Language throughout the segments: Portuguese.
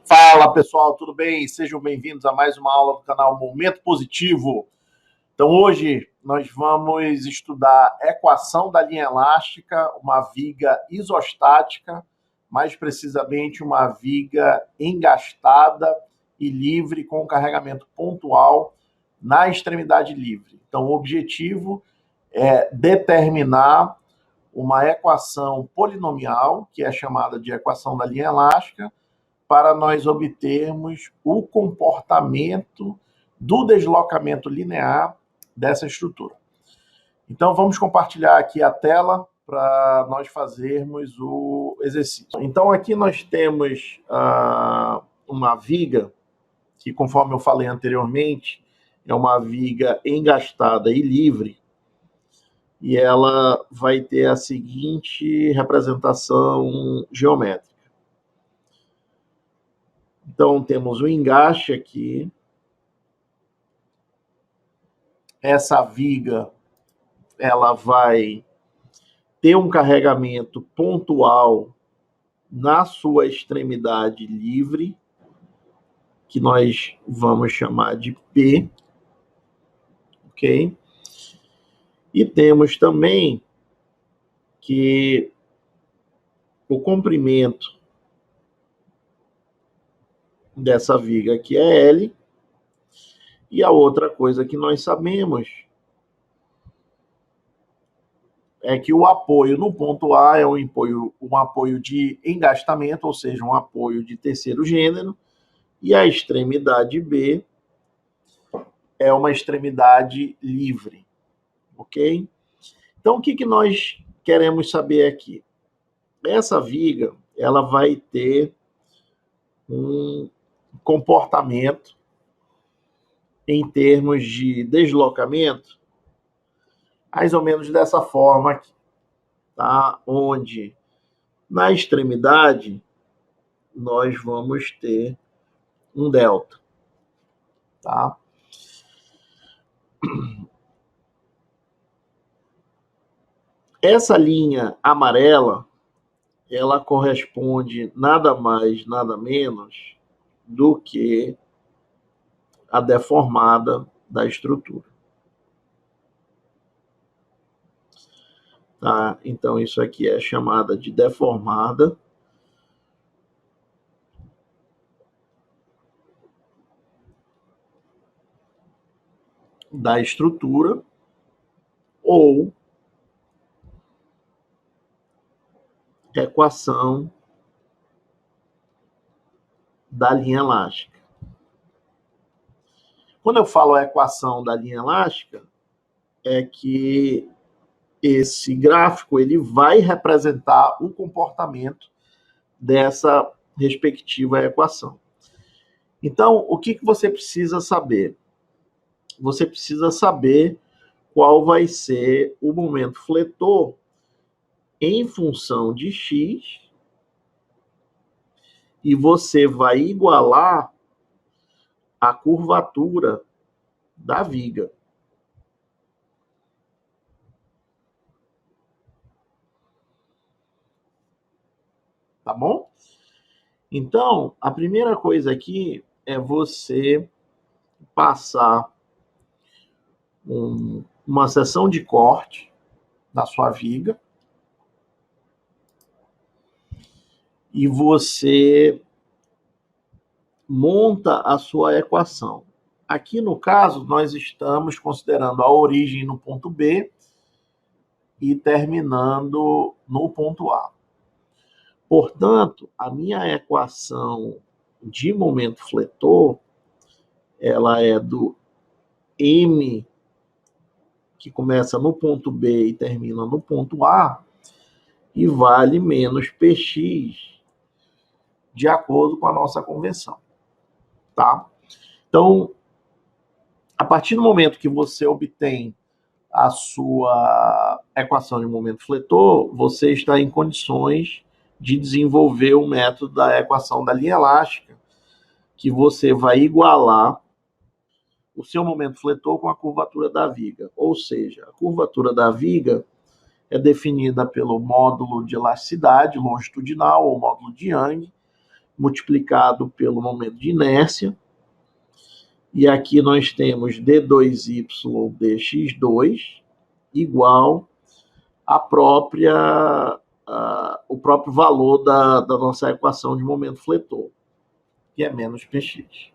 Fala pessoal, tudo bem? Sejam bem-vindos a mais uma aula do canal Momento Positivo. Então hoje nós vamos estudar equação da linha elástica, uma viga isostática, mais precisamente uma viga engastada e livre com carregamento pontual na extremidade livre. Então o objetivo é determinar uma equação polinomial, que é chamada de equação da linha elástica, para nós obtermos o comportamento do deslocamento linear dessa estrutura. Então, vamos compartilhar aqui a tela para nós fazermos o exercício. Então, aqui nós temos uma viga, que conforme eu falei anteriormente, é uma viga engastada e livre, e ela vai ter a seguinte representação geométrica. Então, temos o engaste aqui. Essa viga, ela vai ter um carregamento pontual na sua extremidade livre, que nós vamos chamar de P, ok? E temos também que o comprimento dessa viga aqui é L, e a outra coisa que nós sabemos é que o apoio no ponto A é um apoio de engastamento, ou seja, um apoio de terceiro gênero, e a extremidade B é uma extremidade livre, ok? Então, o que nós queremos saber aqui? Essa viga, ela vai ter um comportamento em termos de deslocamento, mais ou menos dessa forma aqui, tá? Onde na extremidade nós vamos ter um delta, tá? Essa linha amarela, ela corresponde nada mais, nada menos do que a deformada da estrutura. Tá? Então, isso aqui é chamada de deformada. Da estrutura ou equação da linha elástica. Quando eu falo equação da linha elástica, é que esse gráfico ele vai representar o comportamento dessa respectiva equação. Então, o que você precisa saber? Você precisa saber qual vai ser o momento fletor em função de x, e você vai igualar a curvatura da viga. Tá bom? Então, a primeira coisa aqui é você passar uma seção de corte na sua viga e você monta a sua equação. Aqui, no caso, nós estamos considerando a origem no ponto B e terminando no ponto A. Portanto, a minha equação de momento fletor, ela é do M, que começa no ponto B e termina no ponto A, e vale menos Px, de acordo com a nossa convenção. Tá? Então, a partir do momento que você obtém a sua equação de momento fletor, você está em condições de desenvolver o método da equação da linha elástica, que você vai igualar o seu momento fletor com a curvatura da viga. Ou seja, a curvatura da viga é definida pelo módulo de elasticidade longitudinal, ou módulo de Young, multiplicado pelo momento de inércia. E aqui nós temos d2y dx2 igual o próprio valor da nossa equação de momento fletor, que é menos px.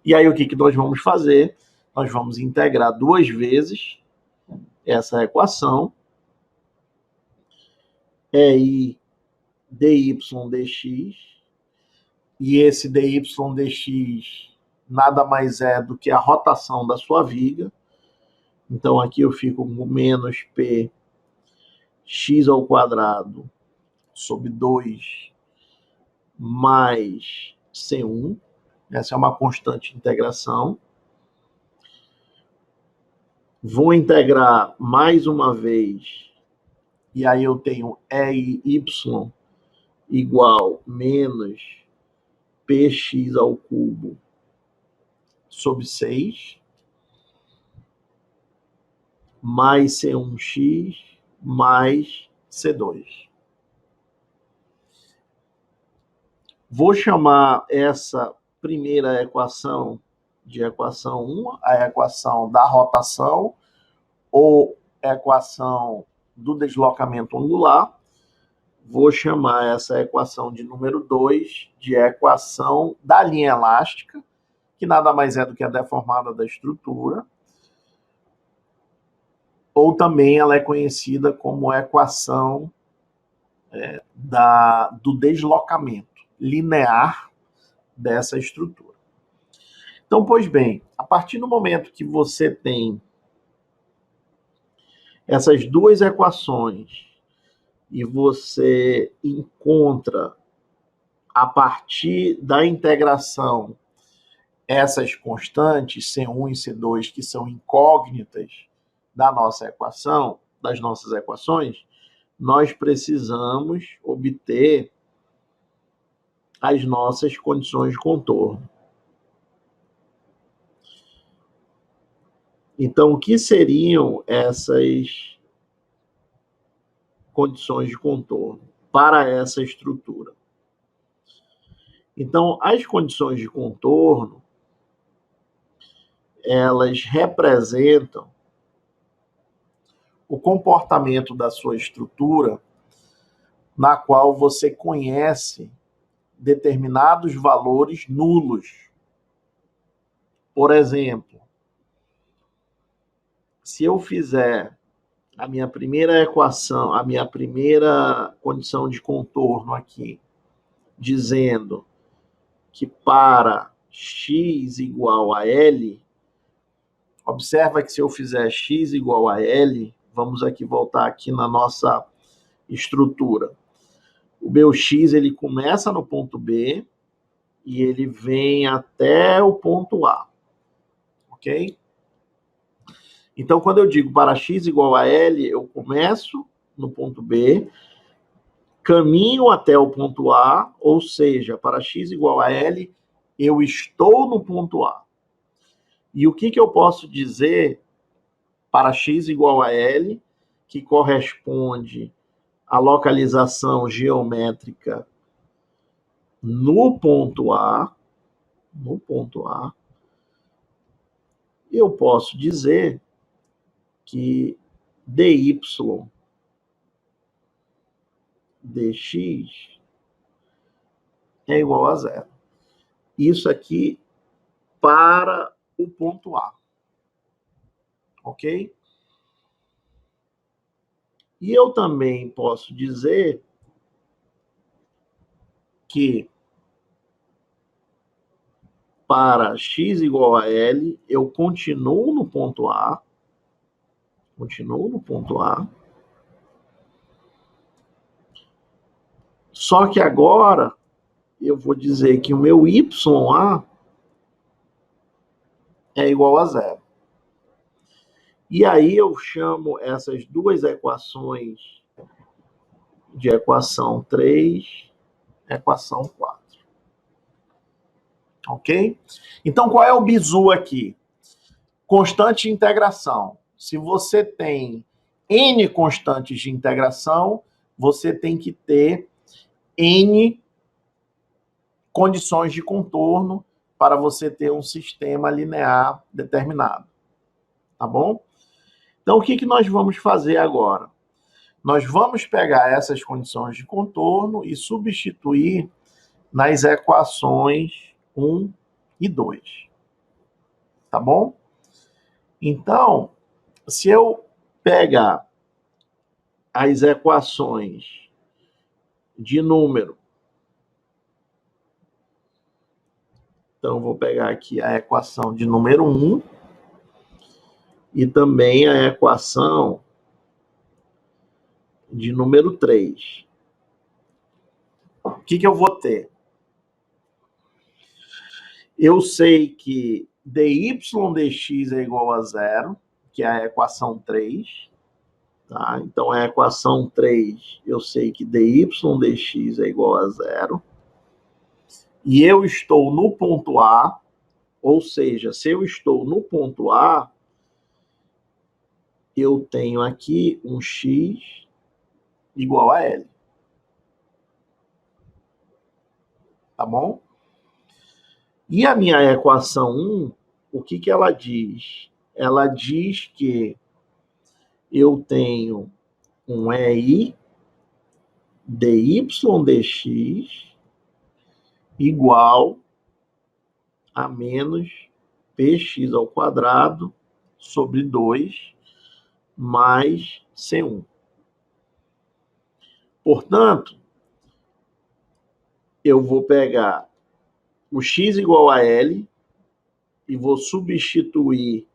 E aí o que nós vamos fazer? Nós vamos integrar duas vezes essa equação, EI dy dx, e esse dy dx nada mais é do que a rotação da sua viga. Então aqui eu fico com menos p x ao quadrado sobre 2 mais C1. Essa é uma constante de integração. Vou integrar mais uma vez, e aí eu tenho EY igual menos px ao cubo sobre 6, mais C1x mais C2. Vou chamar essa primeira equação de equação 1, a equação da rotação, ou equação do deslocamento angular. Vou chamar essa equação de número 2 de equação da linha elástica, que nada mais é do que a deformada da estrutura, ou também ela é conhecida como equação do deslocamento linear dessa estrutura. Então, pois bem, a partir do momento que você tem essas duas equações e você encontra, a partir da integração, essas constantes, C1 e C2, que são incógnitas da nossa equação, das nossas equações, nós precisamos obter as nossas condições de contorno. Então, o que seriam essas condições de contorno para essa estrutura? Então, as condições de contorno, elas representam o comportamento da sua estrutura, na qual você conhece determinados valores nulos. Por exemplo, se eu fizer a minha primeira equação, a minha primeira condição de contorno aqui, dizendo que para x igual a L, observa que se eu fizer x igual a L, vamos aqui voltar aqui na nossa estrutura. O meu x ele começa no ponto B e ele vem até o ponto A. Ok? Então, quando eu digo para x igual a L, eu começo no ponto B, caminho até o ponto A, ou seja, para x igual a L, eu estou no ponto A. E o que eu posso dizer para x igual a L, que corresponde à localização geométrica no ponto A, eu posso dizer que dy dx é igual a zero. Isso aqui para o ponto A. Ok? E eu também posso dizer que para x igual a L, eu continuo no ponto A, só que agora eu vou dizer que o meu YA é igual a zero. E aí eu chamo essas duas equações de equação 3, equação 4. Ok? Então, qual é o bizu aqui? Constante de integração. Se você tem N constantes de integração, você tem que ter N condições de contorno para você ter um sistema linear determinado. Tá bom? Então, o que nós vamos fazer agora? Nós vamos pegar essas condições de contorno e substituir nas equações 1 e 2. Tá bom? Então, se eu pegar as equações de número, então vou pegar aqui a equação de número 1 e também a equação de número 3. O que eu vou ter? Eu sei que dy dx é igual a zero, que é a equação 3. Tá? Então, a equação 3, eu sei que dy dx é igual a zero. E eu estou no ponto A, ou seja, se eu estou no ponto A, eu tenho aqui um x igual a L. Tá bom? E a minha equação 1, o que ela diz? Ela diz que eu tenho um EI dy dx igual a menos px ao quadrado sobre 2 mais C1. Portanto, eu vou pegar o x igual a L e vou substituir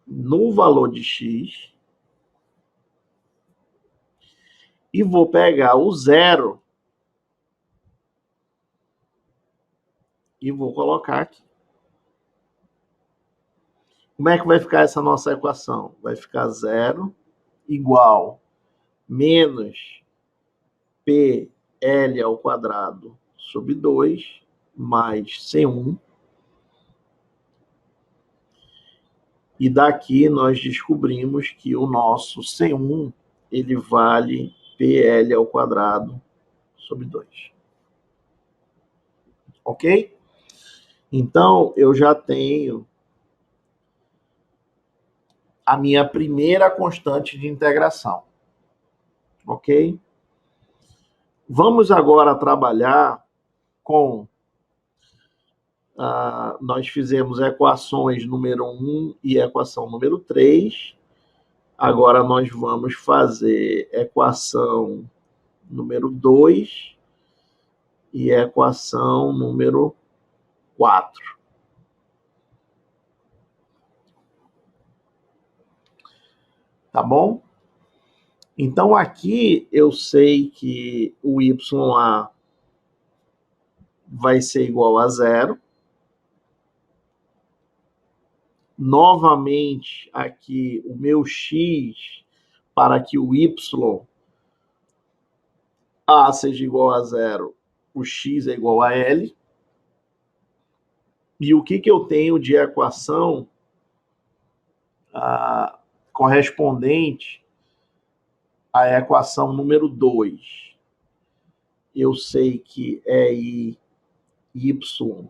no valor de x e vou pegar o zero e vou colocar aqui. Como é que vai ficar essa nossa equação? Vai ficar zero igual menos PL ao quadrado sobre 2 mais C1. E daqui nós descobrimos que o nosso C1 ele vale PL ao quadrado sobre 2. Ok? Então, eu já tenho a minha primeira constante de integração. Ok? Vamos agora trabalhar com... nós fizemos equações número 1 e equação número 3. Agora nós vamos fazer equação número 2 e equação número 4. Tá bom? Então, aqui eu sei que o YA vai ser igual a zero. Novamente, aqui o meu x, para que o YA seja igual a zero, o x é igual a L. E o que eu tenho de equação correspondente à equação número 2? Eu sei que y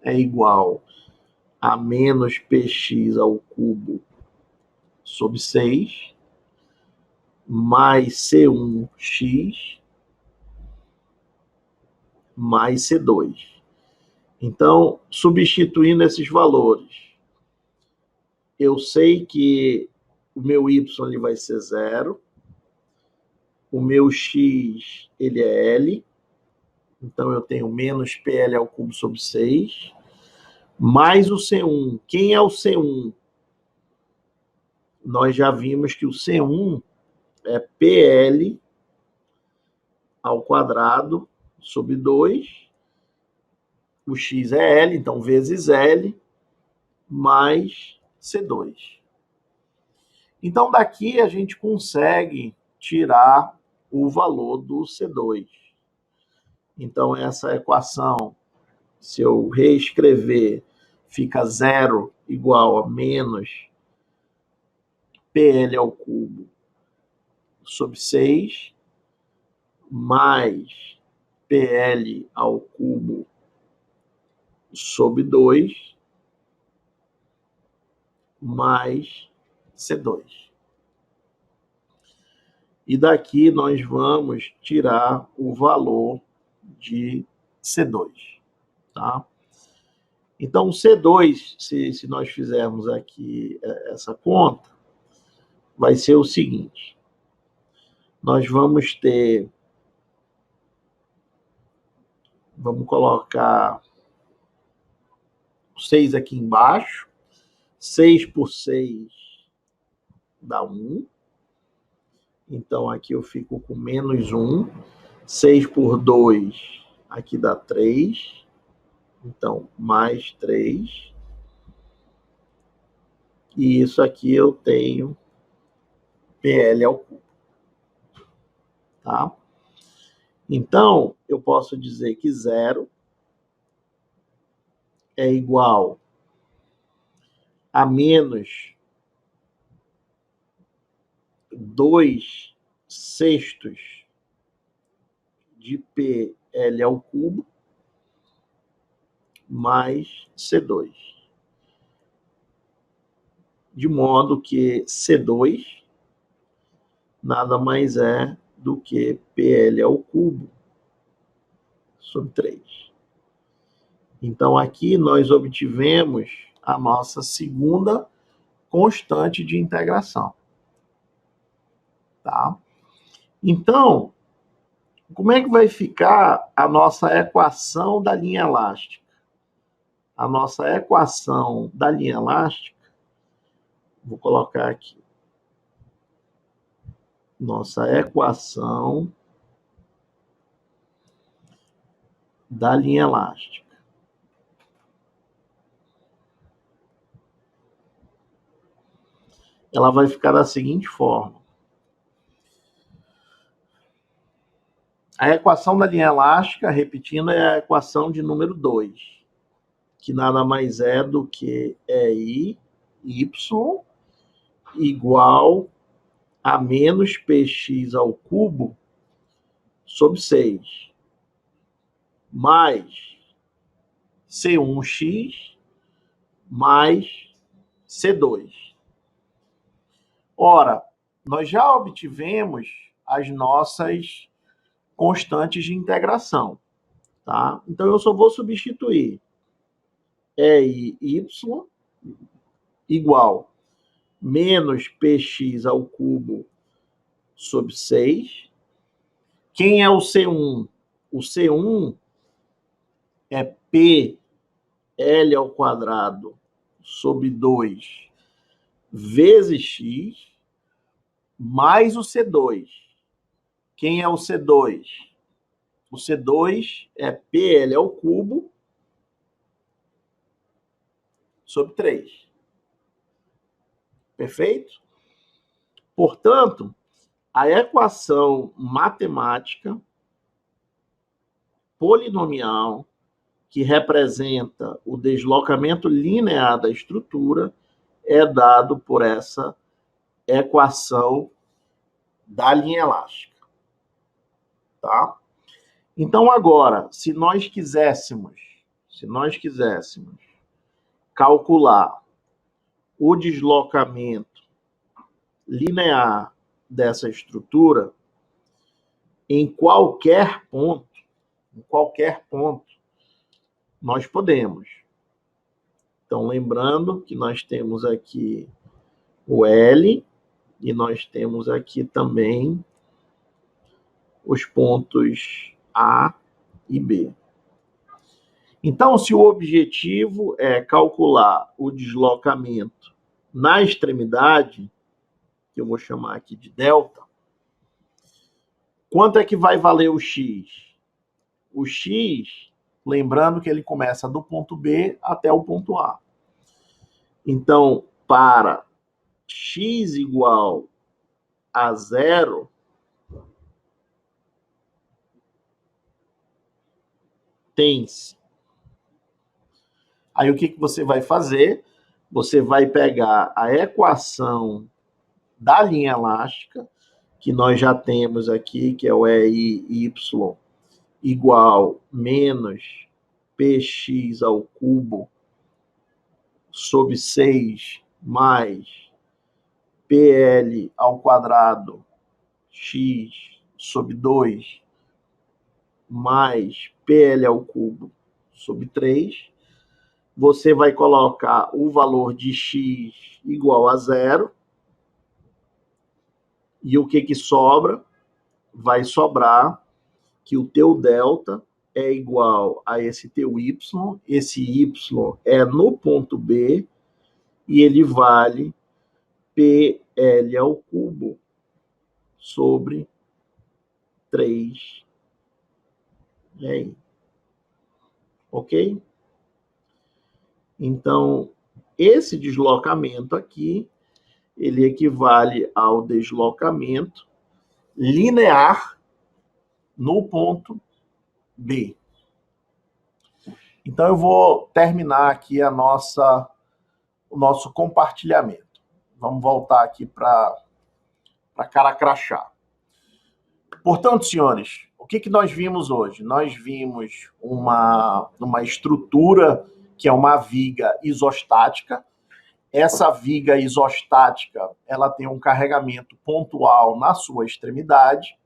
é igual a menos px ao cubo sobre 6, mais C1x, mais C2. Então, substituindo esses valores, eu sei que o meu y ele vai ser zero, o meu x ele é L, então eu tenho menos PL ao cubo sobre 6, mais o C1. Quem é o C1? Nós já vimos que o C1 é PL ao quadrado sobre 2, o x é L, então vezes L, mais C2. Então, daqui a gente consegue tirar o valor do C2. Então, essa equação, se eu reescrever, fica zero igual a menos PL ao cubo sobre 6, mais PL ao cubo sobre 2 mais C2. E daqui nós vamos tirar o valor de C2, tá? Então, C2, se nós fizermos aqui essa conta, vai ser o seguinte. Nós vamos ter... Vamos colocar 6 aqui embaixo. 6 por 6 dá 1. Então, aqui eu fico com menos 1. 6 por 2, aqui dá 3. Então, mais 3. E isso aqui eu tenho PL ao cubo. Tá? Então, eu posso dizer que 0 é igual a menos 2 sextos de PL ao cubo mais C2. De modo que C2 nada mais é do que PL ao cubo sobre 3. Então, aqui nós obtivemos a nossa segunda constante de integração. Tá? Então, como é que vai ficar a nossa equação da linha elástica? A nossa equação da linha elástica, vou colocar aqui, nossa equação da linha elástica. Ela vai ficar da seguinte forma. A equação da linha elástica, repetindo, é a equação de número 2, que nada mais é do que EI, Y, igual a menos px ao cubo sobre 6, mais C1x mais C2. Ora, nós já obtivemos as nossas constantes de integração, tá? Então, eu só vou substituir EY igual menos px ao cubo sobre 6. Quem é o C1? O C1 é PL ao quadrado sobre 2 vezes x mais o C2. Quem é o C2? O C2 é PL ao cubo sobre 3. Perfeito? Portanto, a equação matemática polinomial que representa o deslocamento linear da estrutura é dado por essa equação da linha elástica. Tá? Então, agora, se nós quiséssemos calcular o deslocamento linear dessa estrutura em qualquer ponto, nós podemos. Então, lembrando que nós temos aqui o L e nós temos aqui também os pontos A e B. Então, se o objetivo é calcular o deslocamento na extremidade, que eu vou chamar aqui de delta, quanto é que vai valer o x? O x, lembrando que ele começa do ponto B até o ponto A. Então, para x igual a 0, tem-se. Aí o que você vai fazer? Você vai pegar a equação da linha elástica, que nós já temos aqui, que é o EI igual menos px ao cubo sobre 6 mais PL ao quadrado x sobre 2 mais PL ao cubo sobre 3, você vai colocar o valor de x igual a 0, e o que sobra? Vai sobrar que o teu delta é igual a esse teu y, esse y é no ponto B, e ele vale PL ao cubo sobre 3. E aí? Ok? Então, esse deslocamento aqui, ele equivale ao deslocamento linear no ponto B. Então, eu vou terminar aqui o nosso compartilhamento. Vamos voltar aqui para cara crachá. Portanto, senhores, o que nós vimos hoje? Nós vimos uma estrutura que é uma viga isostática. Essa viga isostática, ela tem um carregamento pontual na sua extremidade,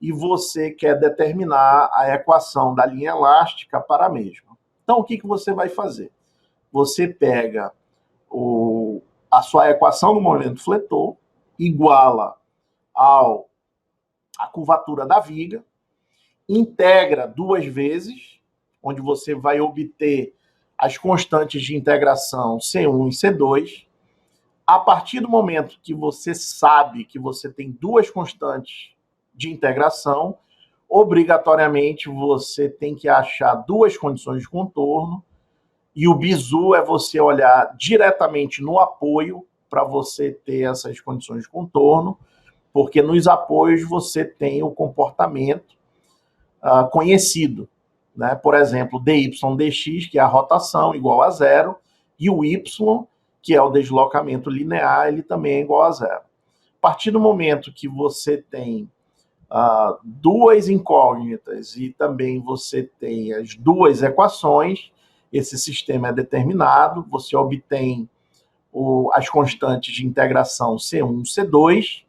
e você quer determinar a equação da linha elástica para a mesma. Então, o que você vai fazer? Você pega a sua equação do momento fletor, iguala a curvatura da viga, integra 2 vezes, onde você vai obter as constantes de integração C1 e C2. A partir do momento que você sabe que você tem 2 constantes de integração, obrigatoriamente você tem que achar 2 condições de contorno, e o bizu é você olhar diretamente no apoio para você ter essas condições de contorno, porque nos apoios você tem o comportamento conhecido, né? Por exemplo, dy dx, que é a rotação, igual a 0, e o y, que é o deslocamento linear, ele também é igual a 0. A partir do momento que você tem 2 incógnitas e também você tem as 2 equações, esse sistema é determinado, você obtém as constantes de integração C1 e C2,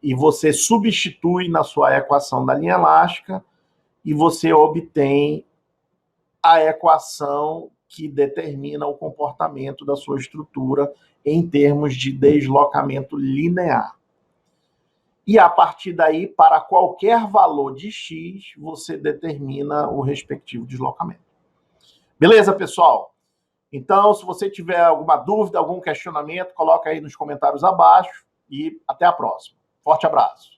e você substitui na sua equação da linha elástica, e você obtém a equação que determina o comportamento da sua estrutura em termos de deslocamento linear. E a partir daí, para qualquer valor de x, você determina o respectivo deslocamento. Beleza, pessoal? Então, se você tiver alguma dúvida, algum questionamento, coloca aí nos comentários abaixo, e até a próxima. Forte abraço.